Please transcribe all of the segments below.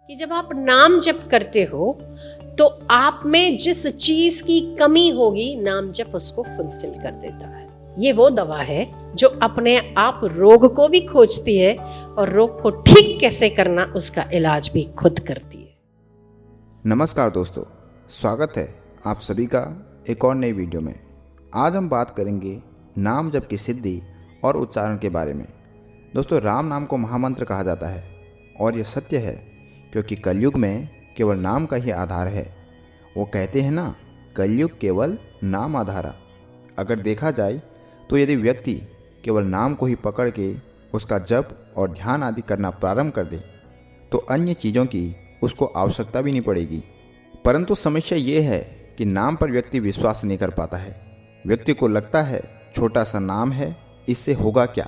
कि जब आप नाम जप करते हो तो आप में जिस चीज की कमी होगी नाम जप उसको फुलफिल कर देता है। ये वो दवा है जो अपने आप रोग को भी खोजती है और रोग को ठीक कैसे करना उसका इलाज भी खुद करती है। नमस्कार दोस्तों, स्वागत है आप सभी का एक और नई वीडियो में। आज हम बात करेंगे नाम जप की सिद्धि और उच्चारण के बारे में। दोस्तों, राम नाम को महामंत्र कहा जाता है और यह सत्य है क्योंकि कलयुग में केवल नाम का ही आधार है। वो कहते हैं ना, कलयुग केवल नाम आधारा। अगर देखा जाए तो यदि व्यक्ति केवल नाम को ही पकड़ के उसका जप और ध्यान आदि करना प्रारंभ कर दे तो अन्य चीज़ों की उसको आवश्यकता भी नहीं पड़ेगी। परंतु समस्या ये है कि नाम पर व्यक्ति विश्वास नहीं कर पाता है। व्यक्ति को लगता है छोटा सा नाम है, इससे होगा क्या।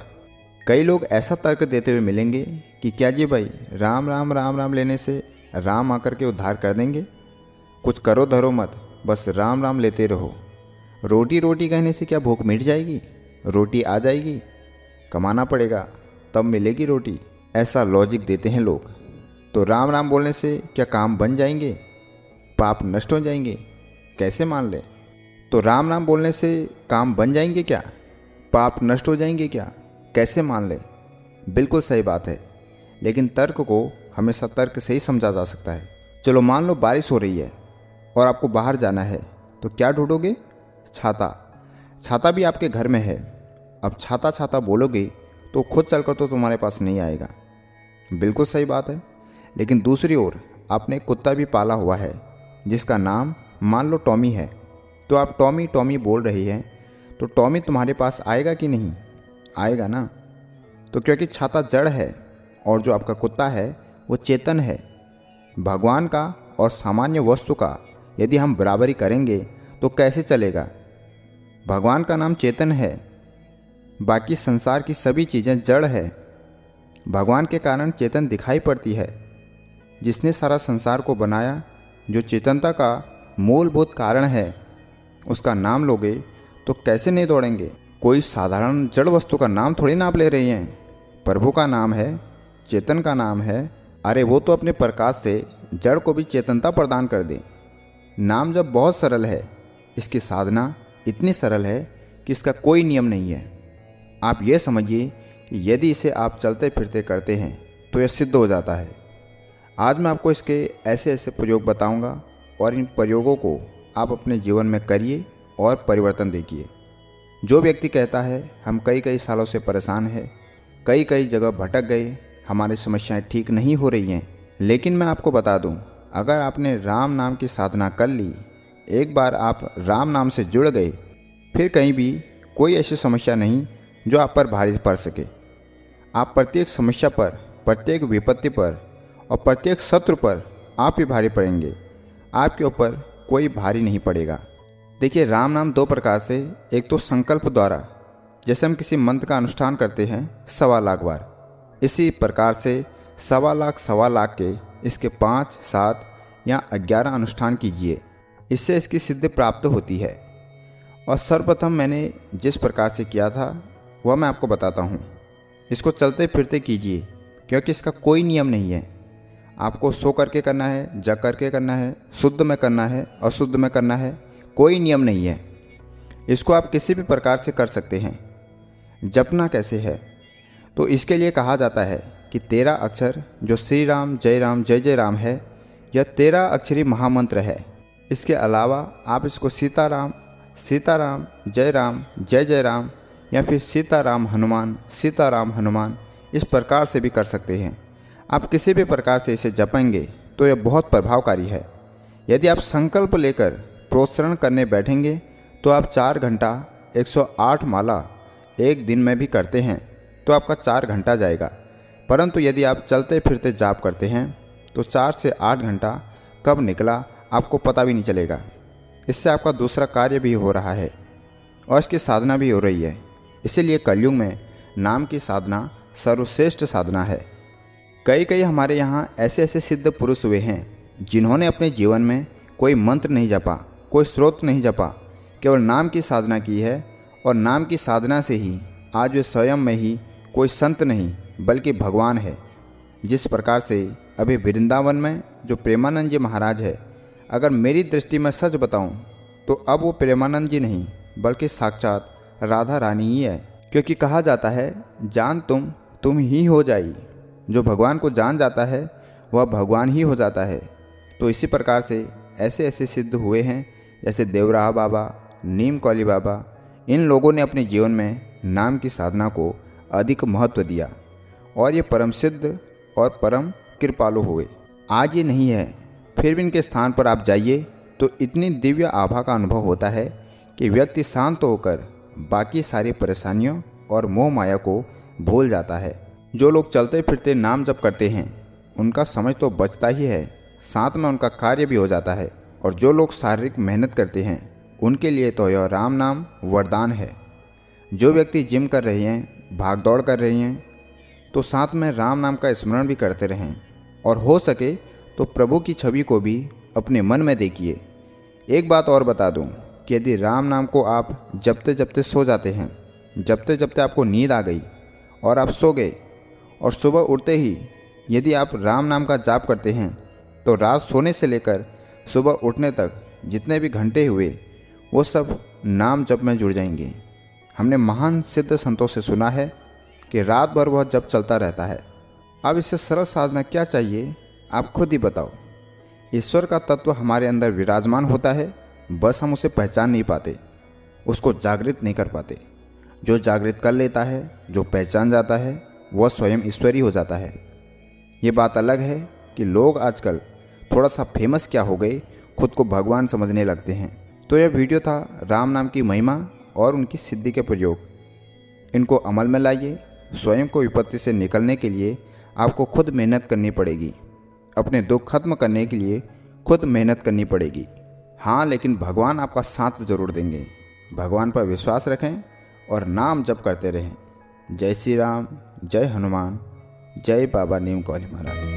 कई लोग ऐसा तर्क देते हुए मिलेंगे कि क्या जी भाई, राम राम राम राम लेने से राम आकर के उद्धार कर देंगे। कुछ करो धरो मत, बस राम राम लेते रहो। रोटी रोटी कहने से क्या भूख मिट जाएगी? रोटी आ जाएगी, कमाना पड़ेगा तब मिलेगी रोटी, ऐसा लॉजिक देते हैं लोग। तो राम राम बोलने से क्या काम बन जाएंगे? पाप नष्ट हो जाएंगे? कैसे मान ले? तो राम नाम बोलने से काम बन जाएंगे क्या? पाप नष्ट हो जाएंगे क्या? कैसे मान ले? बिल्कुल सही बात है, लेकिन तर्क को हमेशा तर्क से ही समझा जा सकता है। चलो मान लो बारिश हो रही है और आपको बाहर जाना है, तो क्या ढूंढोगे? छाता। छाता भी आपके घर में है। अब छाता छाता बोलोगे तो खुद चलकर तो तुम्हारे पास नहीं आएगा। बिल्कुल सही बात है, लेकिन दूसरी ओर आपने कुत्ता भी पाला हुआ है जिसका नाम मान लो टॉमी है। तो आप टॉमी टॉमी बोल रही हैं, तो टॉमी तुम्हारे पास आएगा कि नहीं? आएगा ना। तो क्योंकि छाता जड़ है और जो आपका कुत्ता है वो चेतन है। भगवान का और सामान्य वस्तु का यदि हम बराबरी करेंगे तो कैसे चलेगा? भगवान का नाम चेतन है, बाकी संसार की सभी चीज़ें जड़ है। भगवान के कारण चेतन दिखाई पड़ती है। जिसने सारा संसार को बनाया, जो चेतनता का मूलभूत कारण है, उसका नाम लोगे तो कैसे नहीं दौड़ेंगे? कोई साधारण जड़ वस्तु का नाम थोड़ी ना आप ले रही हैं। प्रभु का नाम है, चेतन का नाम है। अरे वो तो अपने प्रकाश से जड़ को भी चेतनता प्रदान कर दे। नाम जब बहुत सरल है, इसकी साधना इतनी सरल है कि इसका कोई नियम नहीं है। आप ये समझिए कि यदि इसे आप चलते फिरते करते हैं तो यह सिद्ध हो जाता है। आज मैं आपको इसके ऐसे ऐसे प्रयोग बताऊंगा और इन प्रयोगों को आप अपने जीवन में करिए और परिवर्तन देखिए। जो व्यक्ति कहता है हम कई कई सालों से परेशान हैं, कई कई जगह भटक गए, हमारी समस्याएं ठीक नहीं हो रही हैं, लेकिन मैं आपको बता दूं, अगर आपने राम नाम की साधना कर ली, एक बार आप राम नाम से जुड़ गए, फिर कहीं भी कोई ऐसी समस्या नहीं जो आप पर भारी पड़ सके। आप प्रत्येक समस्या पर, प्रत्येक विपत्ति पर और प्रत्येक शत्रु पर आप ही भारी पड़ेंगे। आपके ऊपर कोई भारी नहीं पड़ेगा। देखिए, राम नाम दो प्रकार से, एक तो संकल्प द्वारा, जैसे हम किसी मंत्र का अनुष्ठान करते हैं 1.25 लाख बार, इसी प्रकार से 1.25 लाख के इसके 5, 7 या 11 अनुष्ठान कीजिए। इससे इसकी सिद्धि प्राप्त होती है। और सर्वप्रथम मैंने जिस प्रकार से किया था वह मैं आपको बताता हूँ। इसको चलते फिरते कीजिए क्योंकि इसका कोई नियम नहीं है। आपको सो करके करना है, जग करके करना है, शुद्ध में करना है, अशुद्ध में करना है, कोई नियम नहीं है। इसको आप किसी भी प्रकार से कर सकते हैं। जपना कैसे है? तो इसके लिए कहा जाता है कि 13 अक्षर जो श्री राम जय जय राम है, यह 13 अक्षरी महामंत्र है। इसके अलावा आप इसको सीताराम सीताराम जय जय राम या फिर सीताराम हनुमान इस प्रकार से भी कर सकते हैं। आप किसी भी प्रकार से इसे जपेंगे तो यह बहुत प्रभावकारी है। यदि आप संकल्प लेकर प्रोच्चारण करने बैठेंगे तो आप 4 घंटा 108 माला एक दिन में भी करते हैं तो आपका 4 घंटा जाएगा। परंतु यदि आप चलते फिरते जाप करते हैं तो 4 से 8 घंटा कब निकला आपको पता भी नहीं चलेगा। इससे आपका दूसरा कार्य भी हो रहा है और इसकी साधना भी हो रही है। इसीलिए कलयुग में नाम की साधना सर्वश्रेष्ठ साधना है। कई हमारे यहाँ ऐसे ऐसे सिद्ध पुरुष हुए हैं जिन्होंने अपने जीवन में कोई मंत्र नहीं जपा, कोई स्रोत नहीं जपा, केवल नाम की साधना की है। और नाम की साधना से ही आज वे स्वयं में ही कोई संत नहीं बल्कि भगवान है। जिस प्रकार से अभी वृंदावन में जो प्रेमानंद जी महाराज है, अगर मेरी दृष्टि में सच बताऊं तो अब वो प्रेमानंद जी नहीं बल्कि साक्षात राधा रानी ही है। क्योंकि कहा जाता है जान तुम ही हो जाई। जो भगवान को जान जाता है वह भगवान ही हो जाता है। तो इसी प्रकार से ऐसे ऐसे सिद्ध हुए हैं जैसे देवराहा बाबा, नीम कौली बाबा। इन लोगों ने अपने जीवन में नाम की साधना को अधिक महत्व दिया और ये परम सिद्ध और परम कृपालु हुए। आज ये नहीं है, फिर भी इनके स्थान पर आप जाइए तो इतनी दिव्य आभा का अनुभव होता है कि व्यक्ति शांत होकर बाकी सारी परेशानियों और मोह माया को भूल जाता है। जो लोग चलते फिरते नाम जप करते हैं उनका समय तो बचता ही है, साथ में उनका कार्य भी हो जाता है। और जो लोग शारीरिक मेहनत करते हैं उनके लिए तो यह राम नाम वरदान है। जो व्यक्ति जिम कर रहे हैं, भाग दौड़ कर रहे हैं, तो साथ में राम नाम का स्मरण भी करते रहें। और हो सके तो प्रभु की छवि को भी अपने मन में देखिए। एक बात और बता दूं कि यदि राम नाम को आप जपते जपते सो जाते हैं, जपते जपते आपको नींद आ गई और आप सो गए और सुबह उठते ही यदि आप राम नाम का जाप करते हैं, तो रात सोने से लेकर सुबह उठने तक जितने भी घंटे हुए वो सब नाम जप में जुड़ जाएंगे। हमने महान सिद्ध संतों से सुना है कि रात भर वह जप चलता रहता है। अब इससे सरल साधना क्या चाहिए, आप खुद ही बताओ। ईश्वर का तत्व हमारे अंदर विराजमान होता है, बस हम उसे पहचान नहीं पाते, उसको जागृत नहीं कर पाते। जो जागृत कर लेता है, जो पहचान जाता है, वह स्वयं ईश्वरी हो जाता है। ये बात अलग है कि लोग आजकल थोड़ा सा फेमस क्या हो गए, खुद को भगवान समझने लगते हैं। तो यह वीडियो था राम नाम की महिमा और उनकी सिद्धि के प्रयोग। इनको अमल में लाइए। स्वयं को विपत्ति से निकलने के लिए आपको खुद मेहनत करनी पड़ेगी। अपने दुख खत्म करने के लिए खुद मेहनत करनी पड़ेगी। हाँ, लेकिन भगवान आपका साथ जरूर देंगे। भगवान पर विश्वास रखें और नाम जप करते रहें। जय श्री राम, जय हनुमान, जय बाबा नीम कौली महाराज।